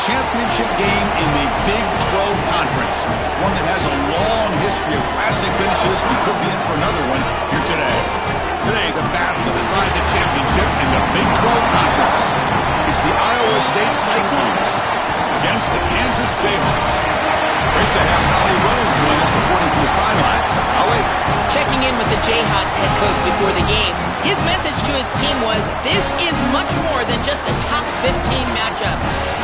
championship game in the Big 12 Conference. One that has a long history of classic finishes and could be in for another one here today. Today, the battle to decide the championship in the Big 12 Conference. It's the Iowa State Cyclones against the Kansas Jayhawks. Great to have Holly Rowe join us reporting from the sidelines. Holly? Checking in with the Jayhawks head coach before the game, his message to his team was, this is much more than just a top 15 matchup.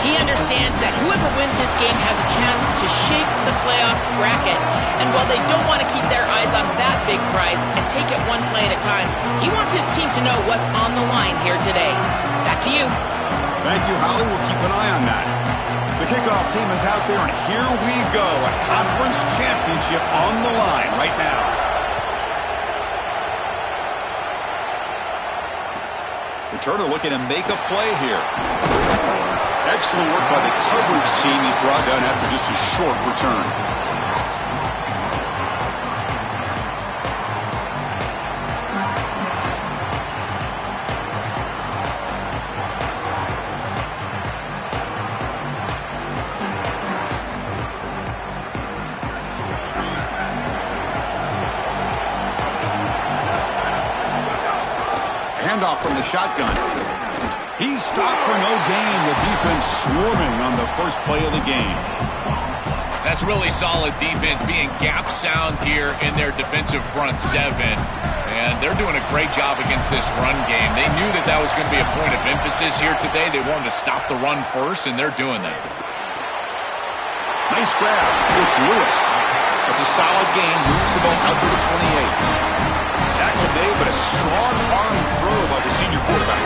He understands that whoever wins this game has a chance to shape the playoff bracket. And while they don't want to keep their eyes on that big prize and take it one play at a time, he wants his team to know what's on the line here today. Back to you. Thank you, Holly. We'll keep an eye on that. The kickoff team is out there, and here we go. A conference championship on the line right now. Returner looking to make a play here. Excellent work by the coverage team. He's brought down after just a short return. Handoff from the shotgun. He's stopped for no gain. The defense swarming on the first play of the game. That's really solid defense, being gap sound here in their defensive front seven. And they're doing a great job against this run game. They knew that that was going to be a point of emphasis here today. They wanted to stop the run first, and they're doing that. Nice grab. It's Lewis. That's a solid gain. Moves the ball out to the 28. Tackle made, but a strong arm throw by the senior quarterback.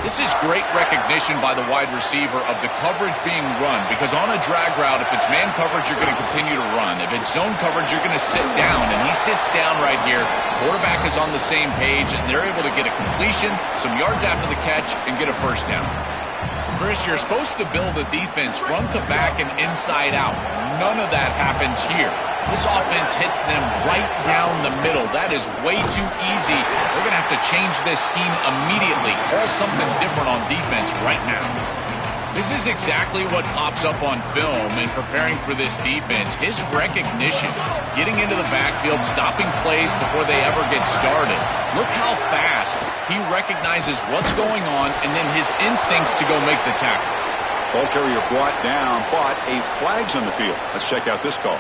This is great recognition by the wide receiver of the coverage being run, because on a drag route, if it's man coverage, you're going to continue to run. If it's zone coverage, you're going to sit down, and he sits down right here. Quarterback is on the same page, and they're able to get a completion, some yards after the catch, and get a first down. Chris, you're supposed to build a defense front to back and inside out. None of that happens here. This offense hits them right down the middle. That is way too easy. We're going to have to change this scheme immediately. Call something different on defense right now. This is exactly what pops up on film in preparing for this defense. His recognition, getting into the backfield, stopping plays before they ever get started. Look how fast he recognizes what's going on and then his instincts to go make the tackle. Ball carrier brought down, but a flag's on the field. Let's check out this call.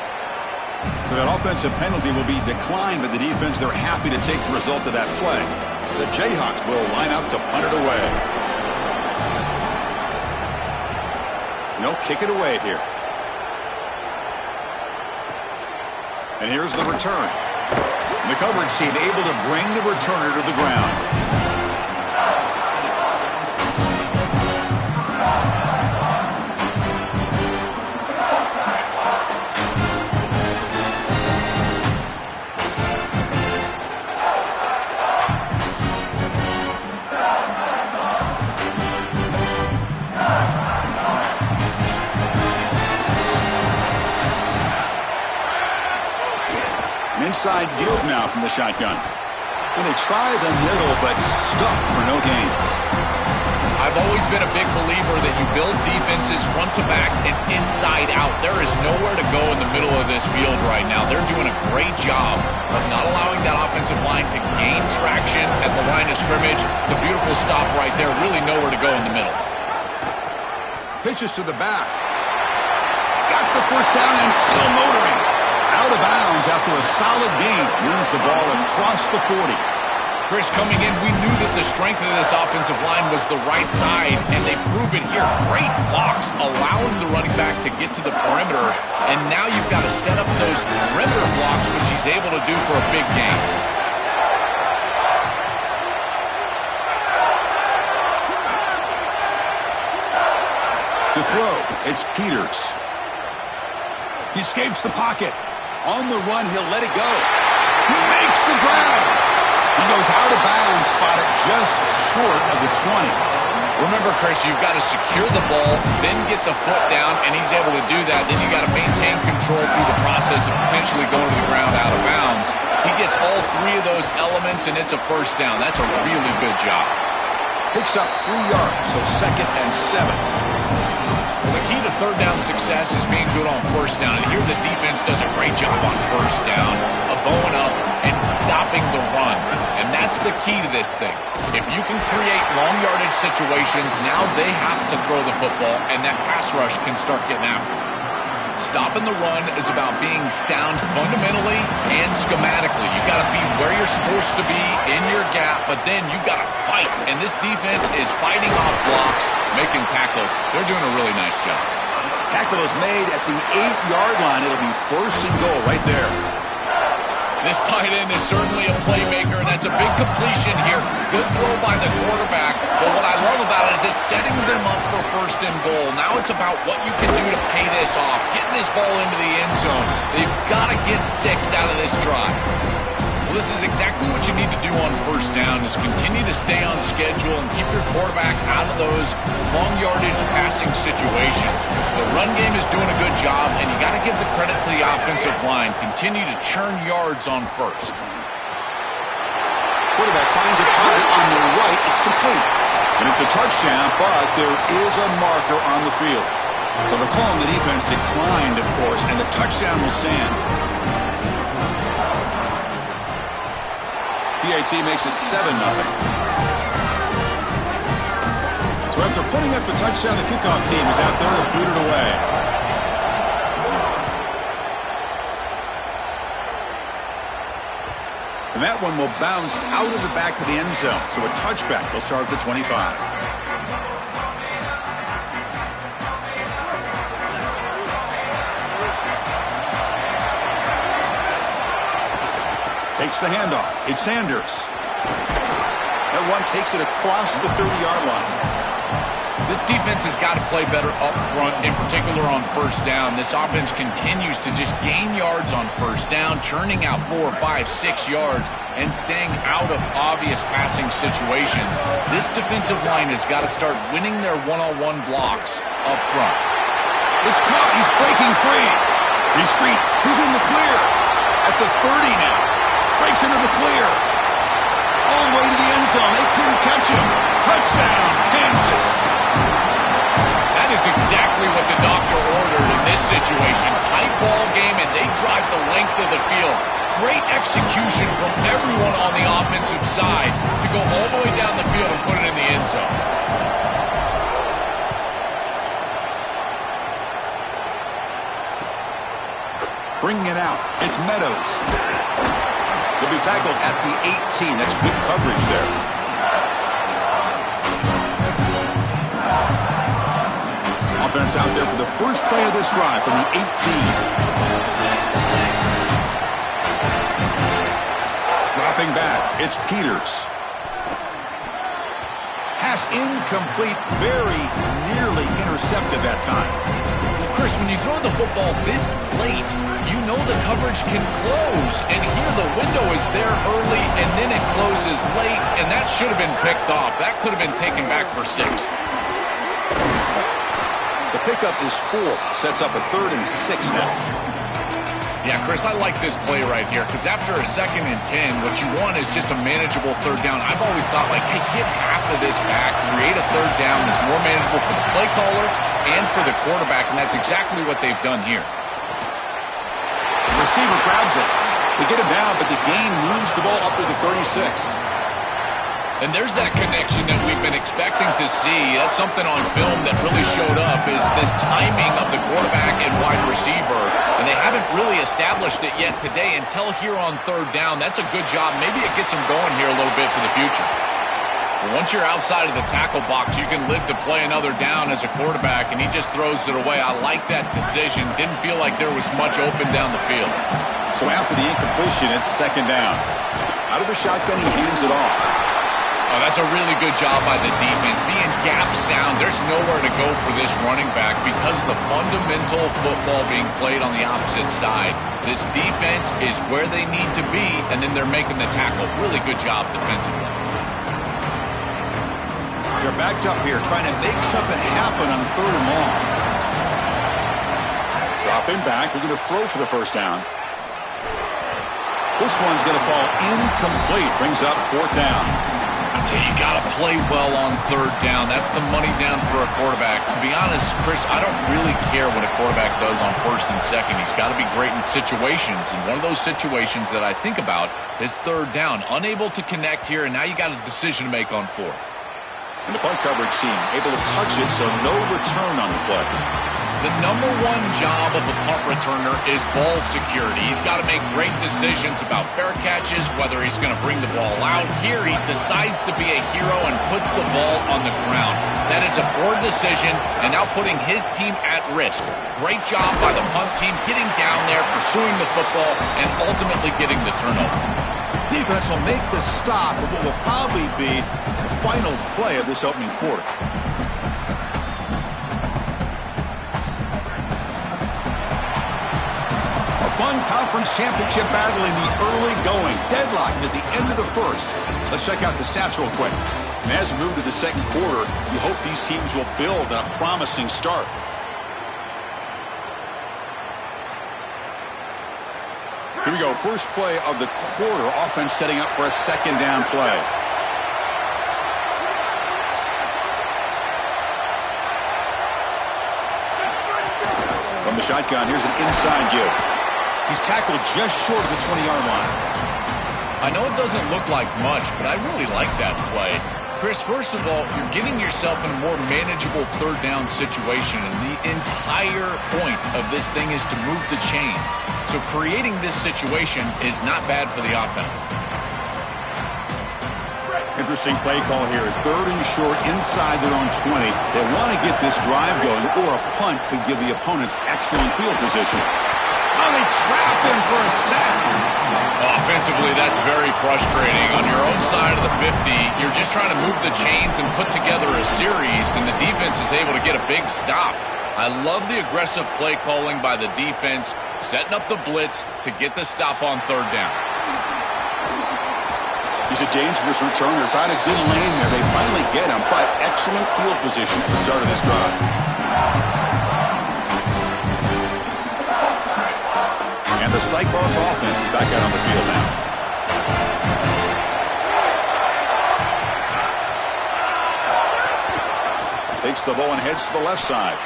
So that offensive penalty will be declined by the defense. They're happy to take the result of that play. The Jayhawks will line up to punt it away. No, kick it away here. And here's the return. The coverage team able to bring the returner to the ground. Inside deals now from the shotgun. And they try the middle, but stuck for no gain. I've always been a big believer that you build defenses front to back and inside out. There is nowhere to go in the middle of this field right now. They're doing a great job of not allowing that offensive line to gain traction at the line of scrimmage. It's a beautiful stop right there. Really nowhere to go in the middle. Pitches to the back. He's got the first down and still motoring. Out of bounds after a solid gain. Moves the ball across the 40. Chris, coming in, we knew that the strength of this offensive line was the right side, and they prove it here. Great blocks, allowing the running back to get to the perimeter, and now you've got to set up those perimeter blocks, which he's able to do for a big gain. To throw, it's Peters. He escapes the pocket. On the run, he'll let it go. He makes the grab. He goes out of bounds, spotted just short of the 20. Remember, Chris, you've got to secure the ball, then get the foot down, and he's able to do that. Then you got to maintain control through the process of potentially going to the ground out of bounds. He gets all three of those elements, and it's a first down. That's a really good job. Picks up 3 yards, so 2nd and 7. Well, the key to third down success is being good on first down. And here the defense does a great job on first down of going up and stopping the run. And that's the key to this thing. If you can create long yardage situations, now they have to throw the football, and that pass rush can start getting after it. Stopping the run is about being sound fundamentally and schematically. You got to be where you're supposed to be in your gap, but then you got to fight. And this defense is fighting off blocks, making tackles. They're doing a really nice job. Tackle is made at the 8-yard line. It'll be first and goal right there. This tight end is certainly a playmaker, and that's a big completion here. Good throw by the quarterback, but what I love about it is it's setting them up for first and goal. Now it's about what you can do to pay this off, getting this ball into the end zone. They've got to get 6 out of this drive. Well, this is exactly what you need to do on first down, is continue to stay on schedule and keep your quarterback out of those long yardage passing situations. The run game is doing a good job, and you got to give the credit to the offensive line. Continue to churn yards on first. Quarterback finds a target on the right. It's complete. And it's a touchdown, but there is a marker on the field. So the call on the defense declined, of course, and the touchdown will stand. PAT makes it 7-0. So after putting up the touchdown, the kickoff team is out there to boot it away. And that one will bounce out of the back of the end zone. So a touchback will start at the 25. Takes the handoff. It's Sanders. That one takes it across the 30-yard line. This defense has got to play better up front, in particular on first down. This offense continues to just gain yards on first down, churning out 4, 5, 6 yards, and staying out of obvious passing situations. This defensive line has got to start winning their one-on-one blocks up front. It's caught. He's breaking free. He's free. Who's in the clear? At the 30 now. Breaks into the clear. All the way to the end zone. They couldn't catch him. Touchdown, Kansas. That is exactly what the doctor ordered in this situation. Tight ball game, and they drive the length of the field. Great execution from everyone on the offensive side to go all the way down the field and put it in the end zone. Bringing it out. It's Meadows. He'll be tackled at the 18. That's good coverage there. Offense out there for the first play of this drive from the 18. Dropping back. It's Peters. Pass incomplete. Very nearly intercepted that time. Chris, when you throw the football this late, you know the coverage can close. And here the window is there early, and then it closes late, and that should have been picked off. That could have been taken back for 6. The pickup is 4. Sets up a 3rd and 6 now. Yeah, Chris, I like this play right here because after a 2nd and 10, what you want is just a manageable 3rd down. I've always thought, like, hey, get half of this back, create a 3rd down that's more manageable for the play caller and for the quarterback, and that's exactly what they've done here. The receiver grabs it. They get him down, but the gain moves the ball up to the 36. And there's that connection that we've been expecting to see. That's something on film that really showed up, is this timing of the quarterback and wide receiver. And they haven't really established it yet today until here on 3rd down. That's a good job. Maybe it gets them going here a little bit for the future. But once you're outside of the tackle box, you can live to play another down as a quarterback, and he just throws it away. I like that decision. Didn't feel like there was much open down the field. So after the incompletion, it's 2nd down. Out of the shotgun, he hands it off. Oh, that's a really good job by the defense. Being gap sound, there's nowhere to go for this running back because of the fundamental football being played on the opposite side. This defense is where they need to be, and then they're making the tackle. Really good job defensively. They're backed up here, trying to make something happen on 3rd and long. Dropping back, they're going to throw for the 1st down. This one's going to fall incomplete. Brings up 4th down. I tell you, you got to play well on third down. That's the money down for a quarterback. To be honest, Chris, I don't really care what a quarterback does on first and second. He's got to be great in situations, and one of those situations that I think about is third down. Unable to connect here, and now you got a decision to make on fourth. And the punt coverage team able to touch it, so no return on the play. The number one job of a punt returner is ball security. He's got to make great decisions about fair catches, whether he's going to bring the ball out. Here he decides to be a hero and puts the ball on the ground. That is a poor decision, and now putting his team at risk. Great job by the punt team getting down there, pursuing the football, and ultimately getting the turnover. Defense will make the stop of what will probably be the final play of this opening quarter. Fun conference championship battle in the early going. Deadlocked at the end of the first. Let's check out the stats real quick. And as we move to the second quarter, you hope these teams will build a promising start. Here we go. First play of the quarter. Offense setting up for a second down play. From the shotgun, here's an inside give. He's tackled just short of the 20-yard line. I know it doesn't look like much, but I really like that play. Chris, first of all, you're getting yourself in a more manageable third down situation, and the entire point of this thing is to move the chains. So creating this situation is not bad for the offense. Interesting play call here. Third and short inside their own 20. They want to get this drive going, or a punt could give the opponents excellent field position. Oh, they trap him for a sack. Offensively, that's very frustrating. On your own side of the 50, you're just trying to move the chains and put together a series, and the defense is able to get a big stop. I love the aggressive play calling by the defense, setting up the blitz to get the stop on third down. He's a dangerous returner. Found a good lane there. They finally get him, but excellent field position at the start of this drive. And the Cyclones offense is back out on the field now. Takes the ball and heads to the left side.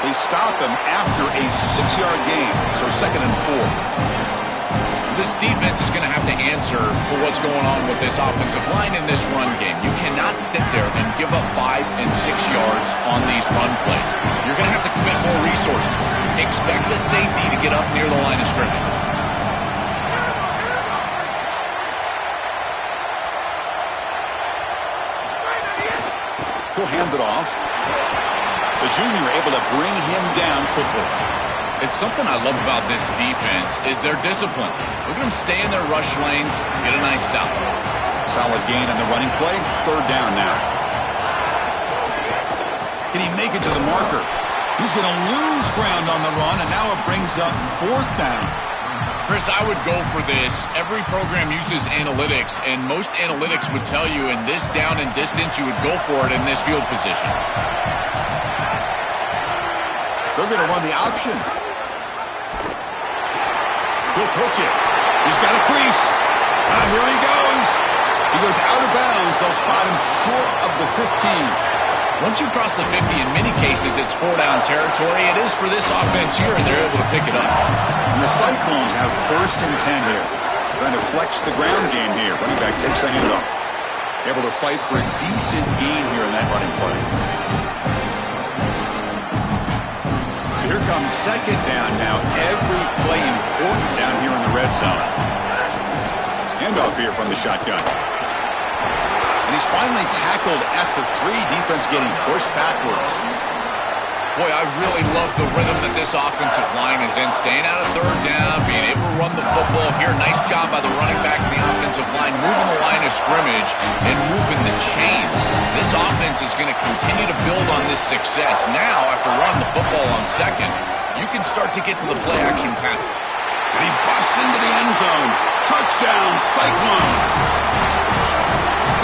They stop him after a 6-yard gain, so 2nd and 4. This defense is going to have to answer for what's going on with this offensive line in this run game. You cannot sit there and give up 5 and 6 yards on these run plays. You're going to have to commit more resources. Expect the safety to get up near the line of scrimmage. He'll hand it off. The junior able to bring him down quickly. It's something I love about this defense is their discipline. Look at them stay in their rush lanes, get a nice stop. Solid gain on the running play. Third down now. Can he make it to the marker? He's going to lose ground on the run, and now it brings up 4th down. Chris, I would go for this. Every program uses analytics, and most analytics would tell you in this down and distance, you would go for it in this field position. They're going to run the option. He'll pitch it. He's got a crease. Here he goes. He goes out of bounds. They'll spot him short of the 15. Once you cross the 50, in many cases, it's 4-down territory. It is for this offense here, and they're able to pick it up. And the Cyclones have 1st and 10 here. Trying to flex the ground game here. Running back takes the handoff. Able to fight for a decent gain here in that running play. So here comes 2nd down now. Every play important down here in the red zone. Handoff here from the shotgun. And he's finally tackled at the 3. Defense getting pushed backwards. Boy, I really love the rhythm that this offensive line is in. Staying out of third down, being able to run the football here. Nice job by the running back and the offensive line, moving the line of scrimmage and moving the chains. This offense is going to continue to build on this success. Now, after running the football on 2nd, you can start to get to the play-action path. And he busts into the end zone. Touchdown, Cyclones!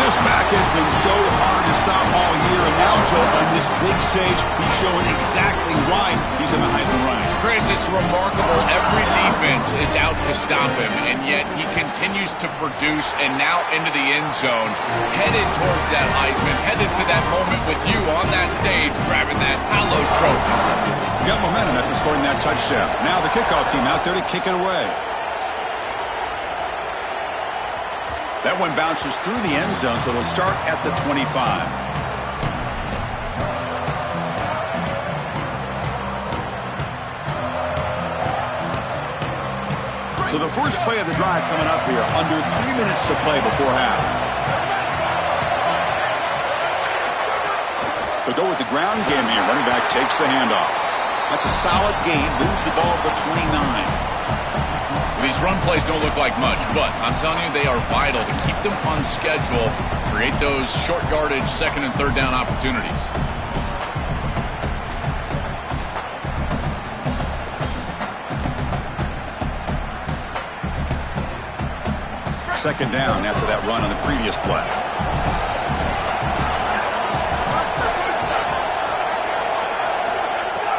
This back has been so hard to stop all year, and now, Joe, on this big stage, he's showing exactly why he's in the Heisman running. Chris, it's remarkable. Every defense is out to stop him, and yet he continues to produce, and now into the end zone, headed towards that Heisman, headed to that moment with you on that stage, grabbing that hallowed trophy. Got momentum after scoring that touchdown. Now the kickoff team out there to kick it away. That one bounces through the end zone, so they'll start at the 25. So the first play of the drive coming up here, under 3 minutes to play before half. They'll go with the ground game here. Running back takes the handoff. That's a solid gain, moves the ball to the 29. These run plays don't look like much, but I'm telling you, they are vital to keep them on schedule, create those short yardage second and third down opportunities. Second down after that run on the previous play.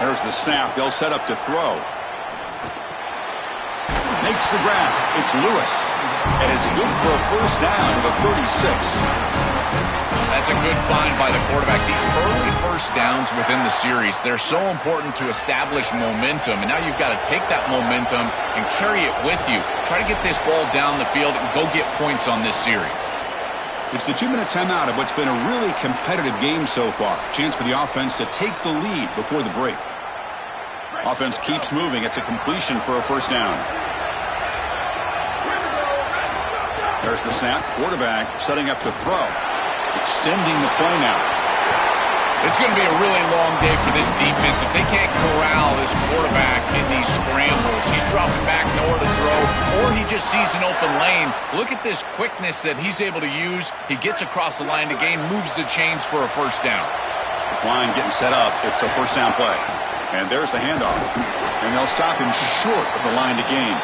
There's the snap. They'll set up to throw. Makes the grab. It's Lewis. And it's good for a first down to the 36. That's a good find by the quarterback. These early first downs within the series, they're so important to establish momentum. And now you've got to take that momentum and carry it with you. Try to get this ball down the field and go get points on this series. It's the 2-minute timeout of what's been a really competitive game so far. Chance for the offense to take the lead before the break. Offense keeps moving. It's a completion for a first down. There's the snap. Quarterback setting up to throw. Extending the play now. It's going to be a really long day for this defense. If they can't corral this quarterback in these scrambles, he's dropping back nowhere to throw, or he just sees an open lane. Look at this quickness that he's able to use. He gets across the line to gain, moves the chains for a first down. This line getting set up. It's a first down play. And there's the handoff. And they'll stop him short of the line to gain.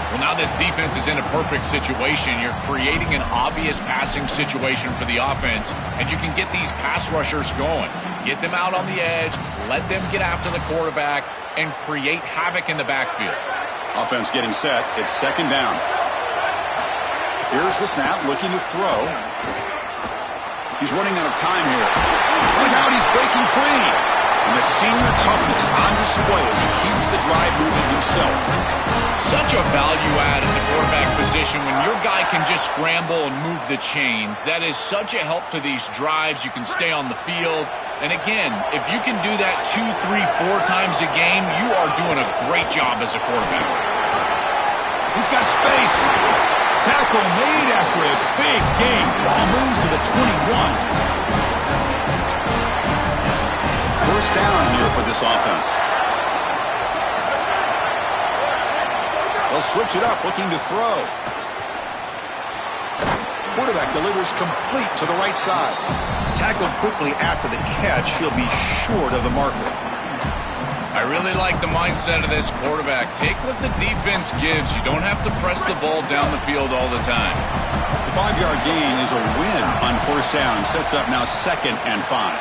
Well, now this defense is in a perfect situation. You're creating an obvious passing situation for the offense, and you can get these pass rushers going. Get them out on the edge, let them get after the quarterback, and create havoc in the backfield. Offense getting set. It's second down. Here's the snap, looking to throw. He's running out of time here. Look out, he's breaking free. And that senior toughness on display as he keeps the drive moving himself. Such a value add at the quarterback position when your guy can just scramble and move the chains. That is such a help to these drives. You can stay on the field. And again, if you can do that 2, 3, 4 times a game, you are doing a great job as a quarterback. He's got space. Tackle made after a big gain. Ball moves to the 21. First down here for this offense. They'll switch it up, looking to throw. Quarterback delivers complete to the right side. Tackled quickly after the catch. He'll be short of the marker. I really like the mindset of this quarterback. Take what the defense gives. You don't have to press the ball down the field all the time. The 5-yard gain is a win on first down. Sets up now 2nd and 5.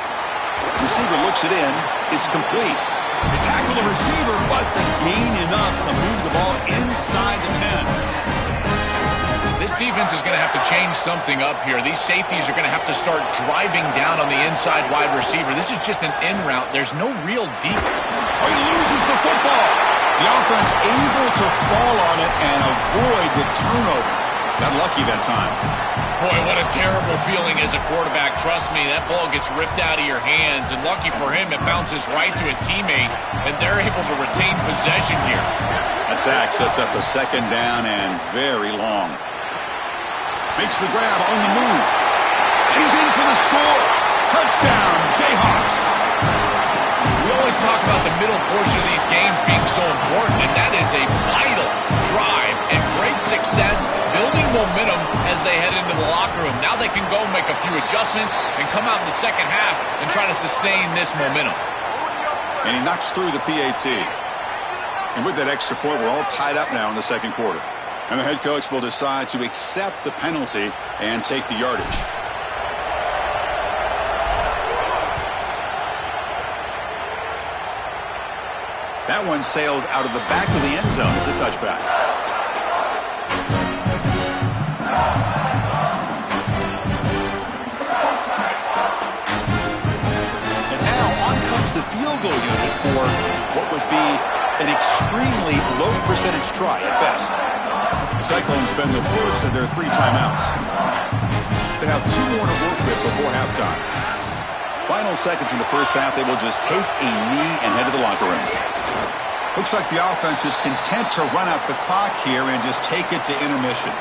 Receiver looks it in. It's complete. They tackle the receiver, but the gain enough to move the ball inside the 10. This defense is going to have to change something up here. These safeties are going to have to start driving down on the inside wide receiver. This is just an in route. There's no real deep. Oh, he loses the football. The offense able to fall on it and avoid the turnover. Got lucky that time. Boy, what a terrible feeling as a quarterback. Trust me, that ball gets ripped out of your hands, and lucky for him, it bounces right to a teammate, and they're able to retain possession here. That sack sets up a second down and very long. Makes the grab on the move. And he's in for the score. Touchdown, Jayhawks. We always talk about the middle portion of these games being so important, and that is a vital drive and great success, building momentum as they head into the locker room. Now they can go make a few adjustments and come out in the second half and try to sustain this momentum. And he knocks through the PAT. And with that extra point, we're all tied up now in the second quarter. And the head coach will decide to accept the penalty and take the yardage. That one sails out of the back of the end zone at the touchback. And now on comes the field goal unit for what would be an extremely low percentage try at best. The Cyclones spend the first of their 3 timeouts. They have 2 more to work with before halftime. Final seconds in the first half, they will just take a knee and head to the locker room. Looks like the offense is content to run out the clock here and just take it to intermission.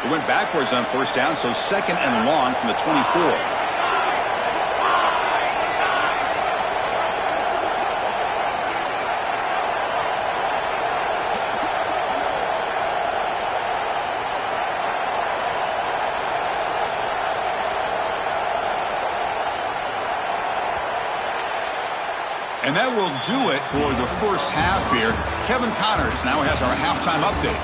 It went backwards on first down, so 2nd and long from the 24. And that will do it for the first half here. Kevin Connors now has our halftime update.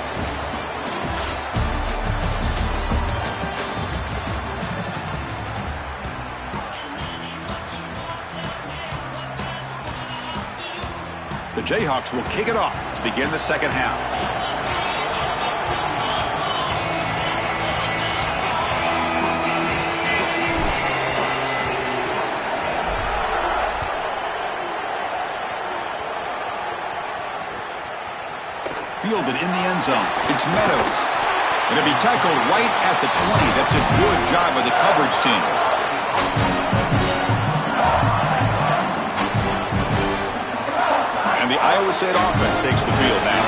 The Jayhawks will kick it off to begin the second half. Fielded in the end zone. It's Meadows. It'll be tackled right at the 20. That's a good job by the coverage team. And the Iowa State offense takes the field now.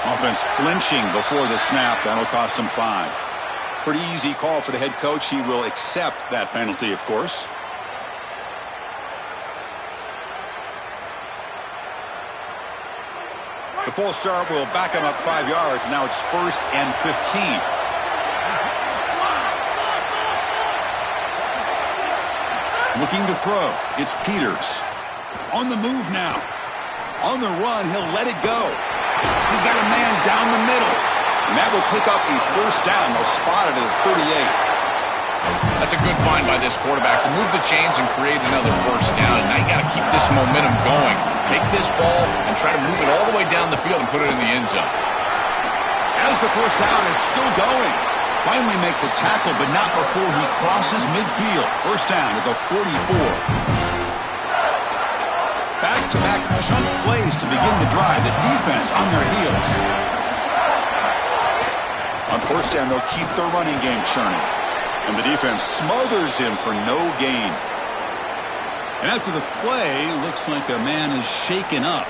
Offense flinching before the snap. That'll cost him 5. Pretty easy call for the head coach. He will accept that penalty, of course. The false start will back him up 5 yards. Now it's 1st and 15. Looking to throw. It's Peters. On the move now. On the run, he'll let it go. He's got a man down the middle. And that will pick up a first down. They'll spot it at 38. That's a good find by this quarterback to move the chains and create another first down. And now you got to keep this momentum going. Take this ball and try to move it all the way down the field and put it in the end zone. As the first down is still going. Finally make the tackle, but not before he crosses midfield. First down at the 44. Back-to-back chunk plays to begin the drive. The defense on their heels. On first down, they'll keep their running game churning. And the defense smothers him for no gain. And after the play, looks like a man is shaken up.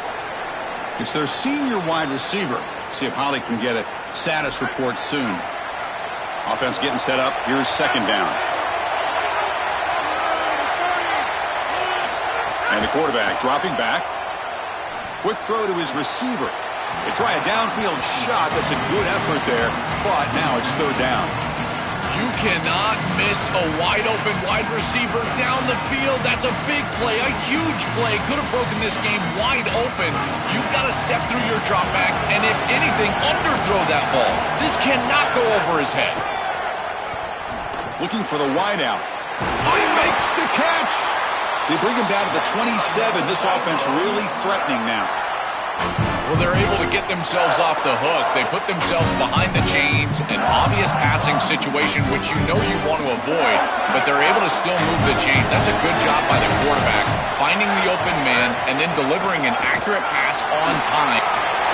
It's their senior wide receiver. See if Holly can get a status report soon. Offense getting set up. Here's second down. And the quarterback dropping back. Quick throw to his receiver. They try a downfield shot. That's a good effort there. But now it's third down. You cannot miss a wide-open wide receiver down the field. That's a big play, a huge play. Could have broken this game wide open. You've got to step through your drop back and, if anything, underthrow that ball. This cannot go over his head. Looking for the wideout. Oh, he makes the catch. They bring him down to the 27. This offense really threatening now. Well, they're able to get themselves off the hook. They put themselves behind the chains, an obvious passing situation, which you know you want to avoid, but they're able to still move the chains. That's a good job by the quarterback, finding the open man and then delivering an accurate pass on time.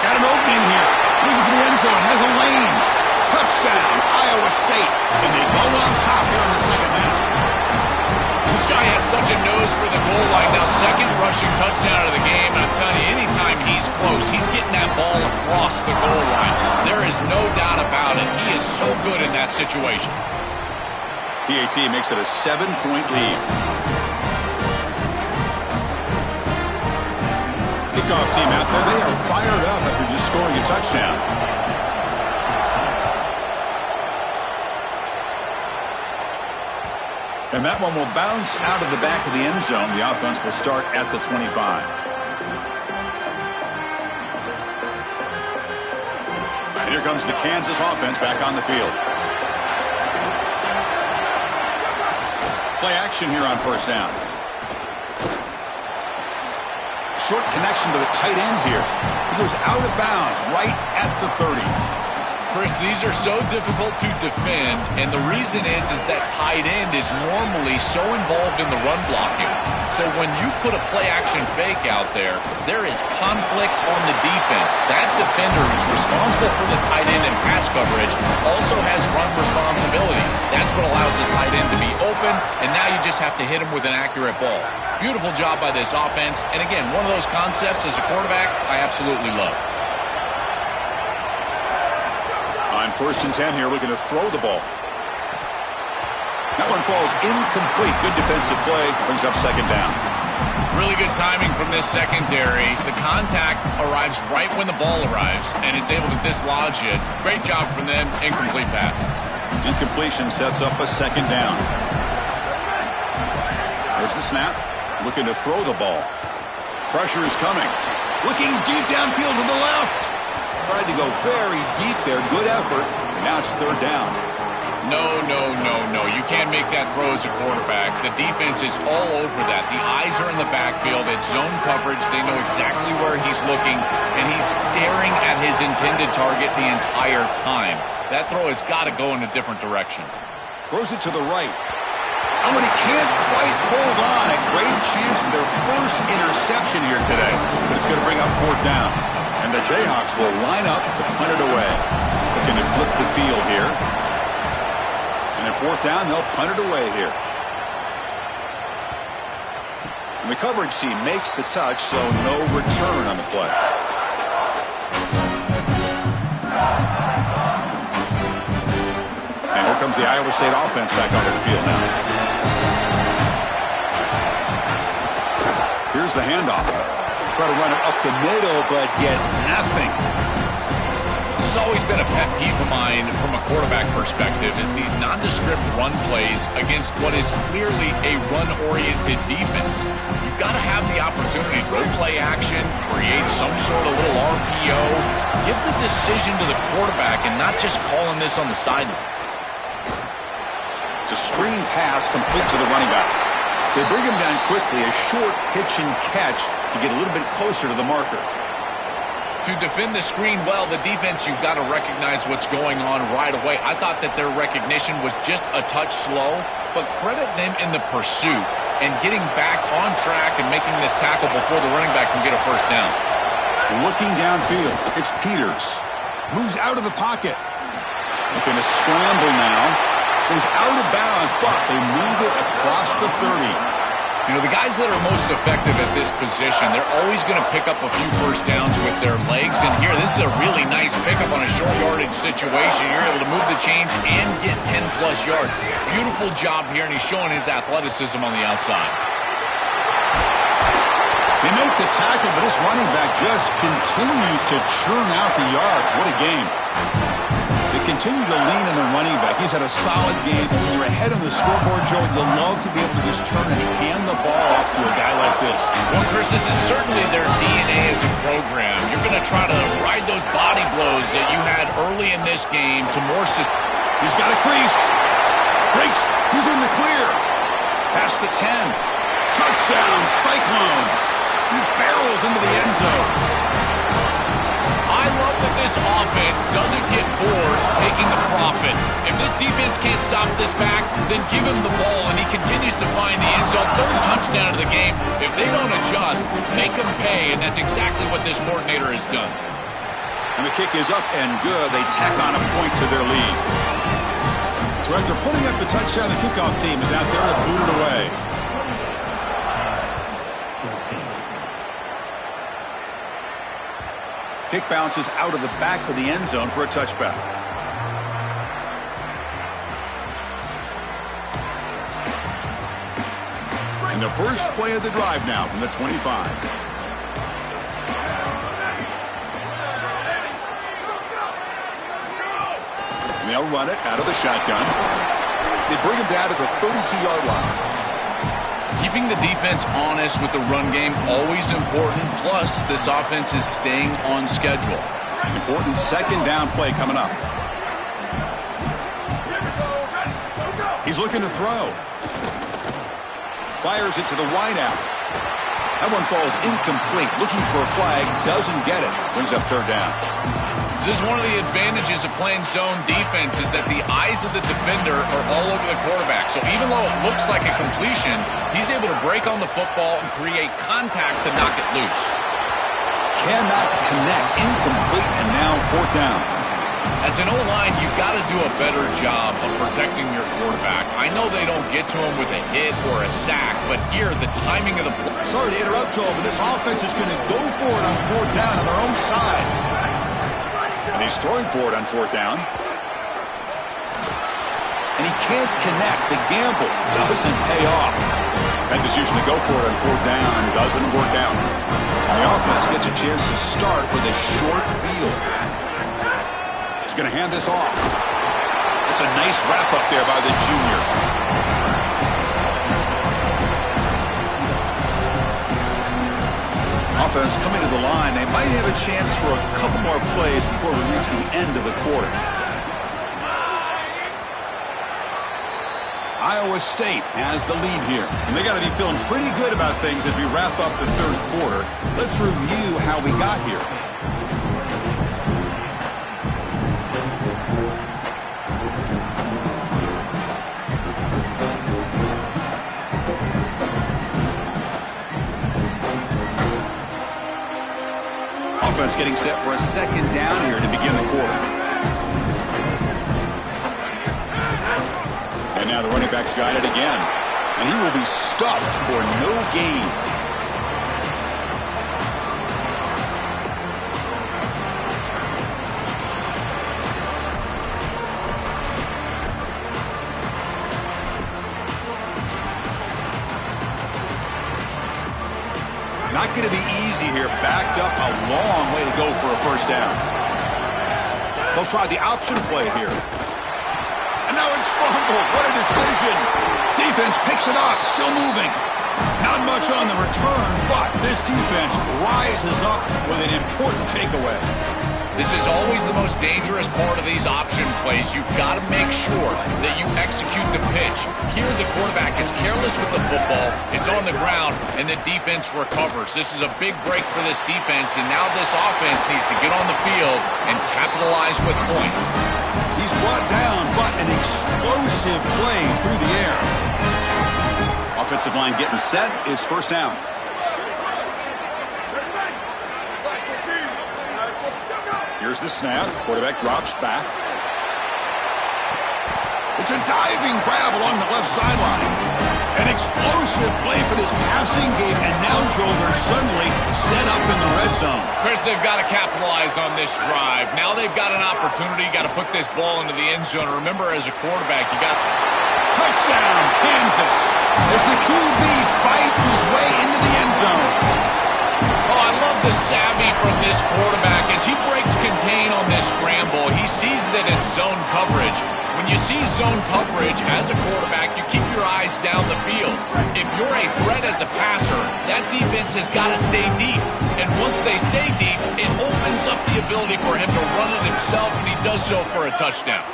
Got an opening here. Looking for the end zone. Has a lane. Touchdown, Iowa State. And they go on top here in the second half. This guy has such a nose for the goal line. Now, second rushing touchdown of the game. And I'm telling you, anytime he's close, he's getting that ball across the goal line. There is no doubt about it. He is so good in that situation. PAT makes it a 7-point lead. kickoff team out there. They are fired up after just scoring a touchdown. And that one will bounce out of the back of the end zone. The offense will start at the 25. And here comes the Kansas offense back on the field. Play action here on first down. Short connection to the tight end here. He goes out of bounds right at the 30. Chris, these are so difficult to defend, and the reason is that tight end is normally so involved in the run blocking. So when you put a play-action fake out there, there is conflict on the defense. That defender who's responsible for the tight end and pass coverage also has run responsibility. That's what allows the tight end to be open, and now you just have to hit him with an accurate ball. Beautiful job by this offense, and again, one of those concepts as a quarterback I absolutely love. On 1st and 10 here, looking to throw the ball. That one falls incomplete. Good defensive play. Brings up second down. Really good timing from this secondary. The contact arrives right when the ball arrives, and it's able to dislodge it. Great job from them. Incomplete pass. Incompletion sets up a second down. There's the snap. Looking to throw the ball. Pressure is coming. Looking deep downfield to the left. Tried to go very deep there. Good effort. Now it's third down. No. You can't make that throw as a quarterback. The defense is all over that. The eyes are in the backfield. It's zone coverage. They know exactly where he's looking, and he's staring at his intended target the entire time. That throw has got to go in a different direction. Throws it to the right. Oh, and he can't quite hold on. A great chance for their first interception here today. But it's going to bring up fourth down. And the Jayhawks will line up to punt it away. Looking to flip the field here. And at fourth down, they'll punt it away here. And the coverage team makes the touch, so no return on the play. And here comes the Iowa State offense back onto the field now. Here's the handoff. Try to run it up the middle, but get nothing. This has always been a pet peeve of mine from a quarterback perspective, is these nondescript run plays against what is clearly a run-oriented defense. You've got to have the opportunity to go play action, create some sort of little RPO, give the decision to the quarterback and not just calling this on the sideline. It's a screen pass complete to the running back. They bring him down quickly, a short pitch and catch to get a little bit closer to the marker. To defend the screen well, the defense, you've got to recognize what's going on right away. I thought that their recognition was just a touch slow, but credit them in the pursuit and getting back on track and making this tackle before the running back can get a first down. Looking downfield, it's Peters. Moves out of the pocket. Looking to scramble now. Goes out of bounds, but they move it across the 30. You know, the guys that are most effective at this position, they're always going to pick up a few first downs with their legs. And here, this is a really nice pickup on a short yardage situation. You're able to move the chains and get 10-plus yards. Beautiful job here, and he's showing his athleticism on the outside. They make the tackle, but this running back just continues to churn out the yards. What a game. They continue to lean on the running back. He's had a solid game. When you're ahead on the scoreboard, Joe, you'll love to be able to just turn and hand the ball off to a guy like this. Well, Chris, this is certainly their DNA as a program. You're going to try to ride those body blows that you had early in this game to more system. He's got a crease. Breaks. He's in the clear. Past the 10. Touchdown, Cyclones. He barrels into the end zone. I love that this offense doesn't get bored taking the profit. If this defense can't stop this back, then give him the ball, and he continues to find the end zone. Third touchdown of the game. If they don't adjust, make them pay, and that's exactly what this coordinator has done. And the kick is up and good. They tack on a point to their lead. So after putting up the touchdown, the kickoff team is out there to boot it away. Kick bounces out of the back of the end zone for a touchback. And the first play of the drive now from the 25. they'll run it out of the shotgun. They bring him down to the 32-yard line. Keeping the defense honest with the run game, always important. Plus, this offense is staying on schedule. Important second down play coming up. He's looking to throw. Fires it to the wideout. That one falls incomplete. Looking for a flag. Doesn't get it. Brings up third down. This is one of the advantages of playing zone defense is that the eyes of the defender are all over the quarterback. So even though it looks like a completion, he's able to break on the football and create contact to knock it loose. Cannot connect. Incomplete, and now fourth down. As an O-line, you've got to do a better job of protecting your quarterback. I know they don't get to him with a hit or a sack, but here, the timing of the play. Sorry to interrupt, Joe, but this offense is going to go for it on fourth down on their own side. And he's throwing for it on fourth down. And he can't connect. The gamble doesn't pay off. That decision to go for it on fourth down doesn't work out. And the offense gets a chance to start with a short field. He's going to hand this off. That's a nice wrap up there by the junior. Offense coming to the line. They might have a chance for a couple more plays before we reach the end of the quarter. Iowa State has the lead here. And they got to be feeling pretty good about things as we wrap up the third quarter. Let's review how we got here. Offense getting set for a second down here to begin the quarter. And now the running back's got it again. And he will be stuffed for no gain. Not going to be easy here. Backed up a long way to go for a first down. They'll try the option play here. And now it's fumbled. What a decision. Defense picks it up. Still moving. Not much on the return, but this defense rises up with an important takeaway. This is always the most dangerous part of these option plays. You've got to make sure that you execute the pitch. Here, the quarterback is careless with the football. It's on the ground, and the defense recovers. This is a big break for this defense, and now this offense needs to get on the field and capitalize with points. He's brought down, but an explosive play through the air. Offensive line getting set. It's first down. Here's the snap. Quarterback drops back. It's a diving grab along the left sideline. An explosive play for this passing game, and now, Joel, they're suddenly set up in the red zone. Chris, they've got to capitalize on this drive. Now they've got an opportunity. Got to put this ball into the end zone. Remember, as a quarterback, you got... Touchdown, Kansas, as the QB fights his way into the end zone. Oh, I love the savvy from this quarterback. As he breaks contain on this scramble, he sees that it's zone coverage. When you see zone coverage as a quarterback, you keep your eyes down the field. If you're a threat as a passer, that defense has got to stay deep. And once they stay deep, it opens up the ability for him to run it himself, and he does so for a touchdown.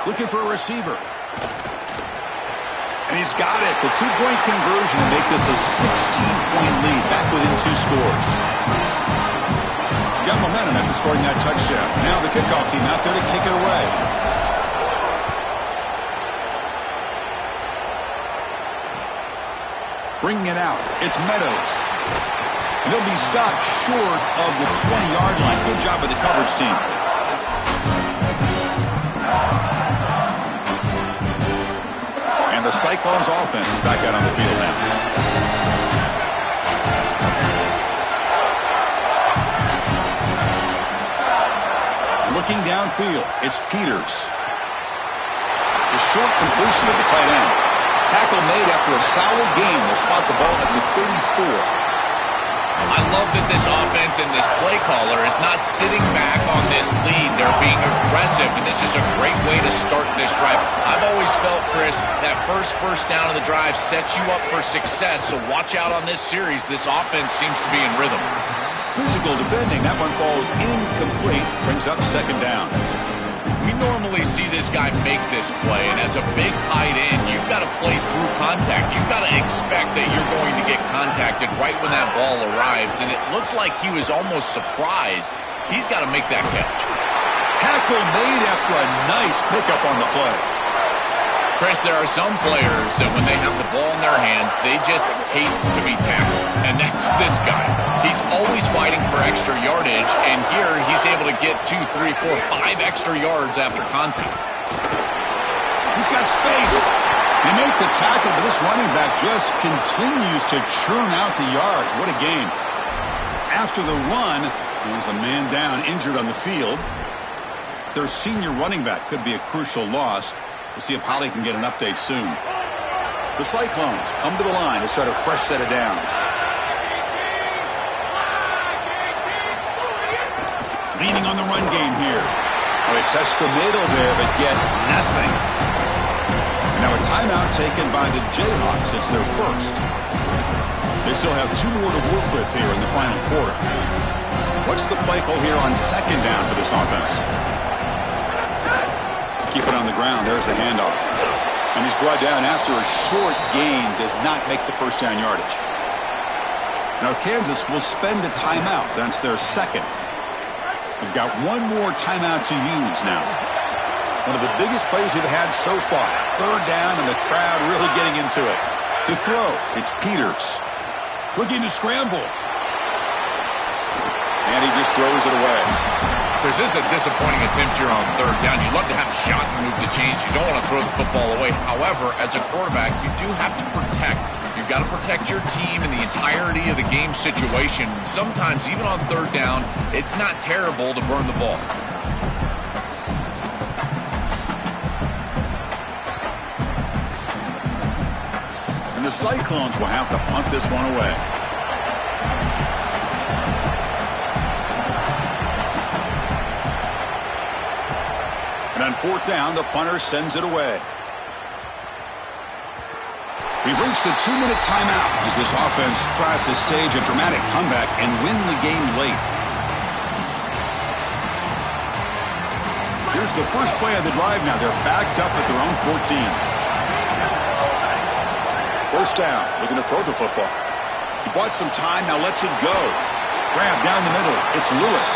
Looking for a receiver. And he's got it. The two-point conversion to make this a 16-point lead, back within 2 scores. Got momentum after scoring that touchdown. Now the kickoff team out there to kick it away. Bringing it out. It's Meadows. And he'll be stopped short of the 20-yard line. Good job by the coverage team. And the Cyclones offense is back out on the field now. Looking downfield, it's Peters. The short completion of the tight end. Tackle made after a foul game. They'll spot the ball at the 34. I love that this offense and this play caller is not sitting back on this lead. They're being aggressive, and this is a great way to start this drive. I've always felt, Chris, that first down of the drive sets you up for success, so watch out on this series. This offense seems to be in rhythm. Physical defending. That one falls incomplete. Brings up second down. We normally see this guy make this play, and as a big tight end, you've got to play through contact. You've got to expect that you're going to get contacted right when that ball arrives, and it looked like he was almost surprised. He's got to make that catch. Tackle made after a nice pickup on the play. Chris, there are some players that when they have the ball in their hands, they just hate to be tackled, and that's this guy. He's always fighting for extra yardage, and here he's able to get 2, 3, 4, 5 extra yards after contact. He's got space. They make the tackle, but this running back just continues to churn out the yards. What a game. After the run, there's a man down, injured on the field. Their senior running back could be a crucial loss. We'll see if Holly can get an update soon. The Cyclones come to the line to start a fresh set of downs. Leaning on the run game here. Oh, they test the middle there, but get nothing. Now a timeout taken by the Jayhawks. It's their first. They still have 2 more to work with here in the final quarter. What's the play call here on second down for this offense? Keep it on the ground. There's the handoff. And he's brought down after a short gain. Does not make the first down yardage. Now Kansas will spend a timeout. That's their second. We've got 1 more timeout to use now. One of the biggest plays we've had so far. Third down and the crowd really getting into it. To throw, it's Peters. Looking to scramble. And he just throws it away. This is a disappointing attempt here on third down. You'd love to have a shot to move the chains. You don't want to throw the football away. However, as a quarterback, you do have to protect. You've got to protect your team in the entirety of the game situation. And sometimes, even on third down, it's not terrible to burn the ball. And the Cyclones will have to punt this one away. And on fourth down, the punter sends it away. We've reached the 2-minute timeout as this offense tries to stage a dramatic comeback and win the game late. Here's the first play of the drive now. They're backed up at their own 14. First down, looking to throw the football. He bought some time, now lets it go. Grab down the middle. It's Lewis.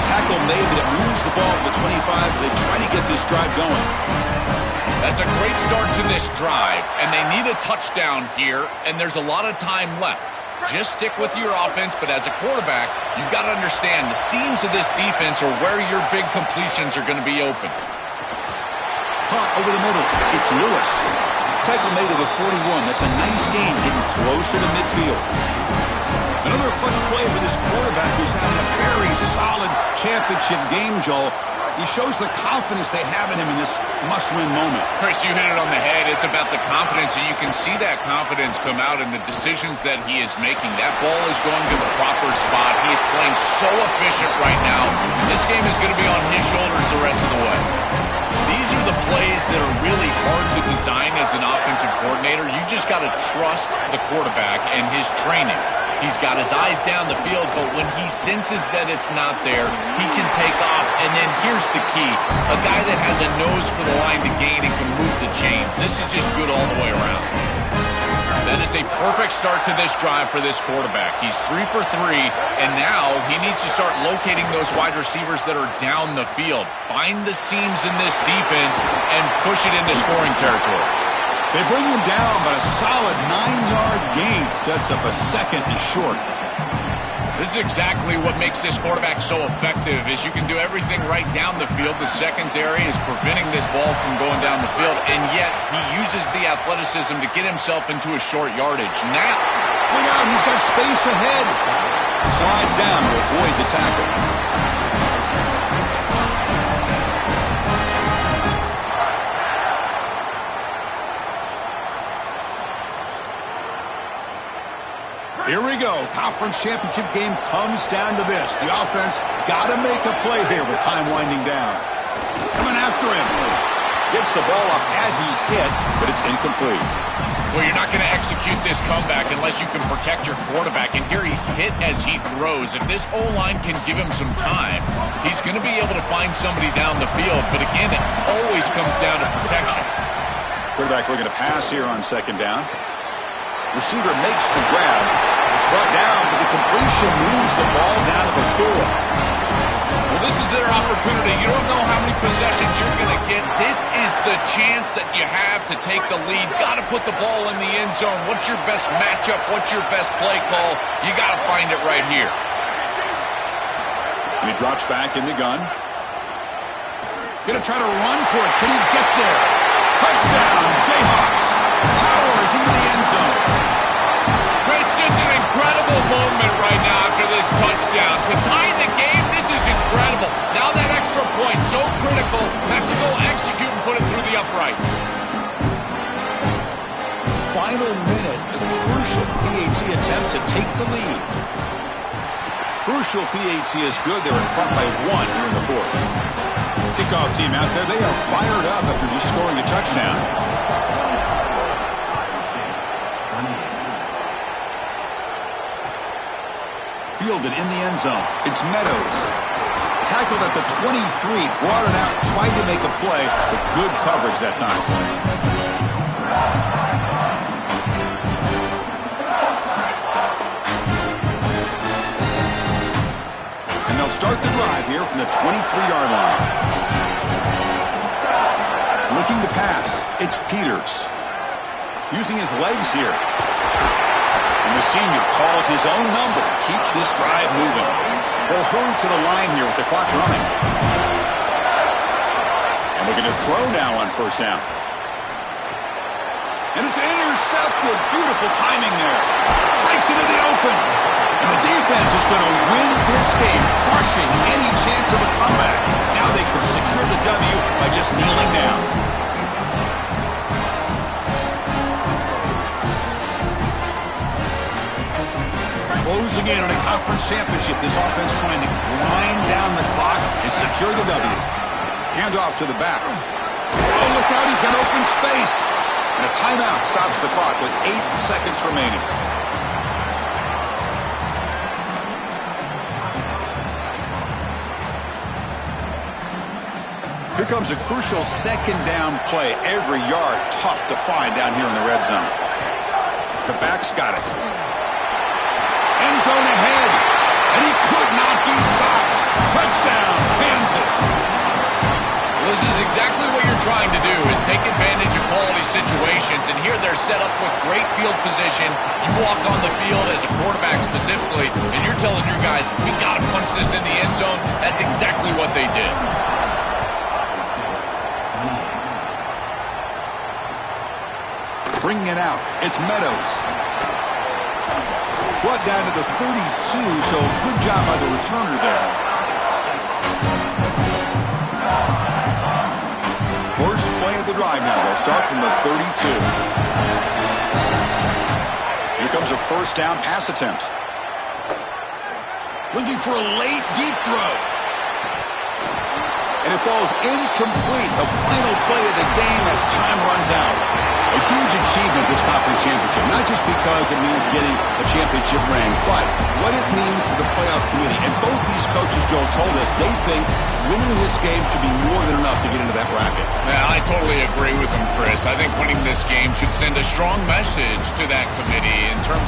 Tackle made, but it moves the ball to the 25 as they try to get this drive going. That's a great start to this drive, and they need a touchdown here, and there's a lot of time left. Just stick with your offense, but as a quarterback, you've got to understand the seams of this defense are where your big completions are going to be open. Punt over the middle. It's Lewis. Tackle made to the 41. That's a nice gain, getting closer to midfield. Another clutch play for this quarterback who's having a very solid championship game, Joel. He shows the confidence they have in him in this must-win moment. Chris, you hit it on the head. It's about the confidence, and you can see that confidence come out in the decisions that he is making. That ball is going to the proper spot. He is playing so efficient right now. This game is going to be on his shoulders the rest of the way. These are the plays that are really hard to design as an offensive coordinator. You just got to trust the quarterback and his training. He's got his eyes down the field, but when he senses that it's not there, he can take off. And then here's the key. A guy that has a nose for the line to gain and can move the chains. This is just good all the way around. That is a perfect start to this drive for this quarterback. He's 3 for 3, and now he needs to start locating those wide receivers that are down the field. Find the seams in this defense and push it into scoring territory. They bring him down, but a solid 9-yard gain sets up a second and short. This is exactly what makes this quarterback so effective is you can do everything right down the field. The secondary is preventing this ball from going down the field, and yet he uses the athleticism to get himself into a short yardage. Now, look out, he's got space ahead. Slides down to avoid the tackle. Here we go. Conference championship game comes down to this. The offense got to make a play here with time winding down. Coming after him. Gets the ball off as he's hit, but it's incomplete. Well, you're not going to execute this comeback unless you can protect your quarterback. And here he's hit as he throws. If this O-line can give him some time, he's going to be able to find somebody down the field. But again, it always comes down to protection. Quarterback looking to pass here on second down. Receiver makes the grab. Brought down, but the completion moves the ball down to the 4. Well, this is their opportunity. You don't know how many possessions you're going to get. This is the chance that you have to take the lead. Got to put the ball in the end zone. What's your best matchup? What's your best play call? You got to find it right here. And he drops back in the gun. Going to try to run for it. Can he get there? Touchdown, Jayhawks. Powers into the end zone. Chris, just an incredible moment right now after this touchdown. To tie the game, this is incredible. Now that extra point, so critical. Have to go execute and put it through the uprights. Final minute, a crucial PAT attempt to take the lead. Crucial PAT is good. They're in front by 1 here in the 4th. Kickoff team out there. They are fired up after just scoring a touchdown. Fielded in the end zone. It's Meadows. Tackled at the 23, brought it out, tried to make a play, but good coverage that time. And they'll start the drive here from the 23-yard line. Looking to pass. It's Peters. Using his legs here. And the senior calls his own number and keeps this drive moving. They'll hurry to the line here with the clock running. And we're going to throw now on first down. And it's intercepted. Beautiful timing there. Breaks into the open. And the defense is going to win this game, crushing any chance of a comeback. Now they can secure the W by just kneeling down. Closing in on a conference championship. This offense trying to grind down the clock and secure the W. Hand off to the back. Oh, look out. He's got open space. And a timeout stops the clock with 8 seconds remaining. Here comes a crucial second down play. Every yard tough to find down here in the red zone. The back's got it. End zone ahead, and he could not be stopped. Touchdown, Kansas. Well, this is exactly what you're trying to do, is take advantage of quality situations, and here they're set up with great field position. You walk on the field as a quarterback specifically, and you're telling your guys, we got to punch this in the end zone. That's exactly what they did. Bringing it out, it's Meadows. Brought down to the 32, so good job by the returner there. First play of the drive now. They'll start from the 32. Here comes a first down pass attempt. Looking for a late, deep throw. And it falls incomplete. The final play of the game as time runs out. A huge achievement, this conference championship, not just because it means getting a championship ring, but what it means to the playoff committee. And both these coaches, Joel, told us they think winning this game should be more than enough to get into that bracket. Yeah, I totally agree with them, Chris. I think winning this game should send a strong message to that committee in terms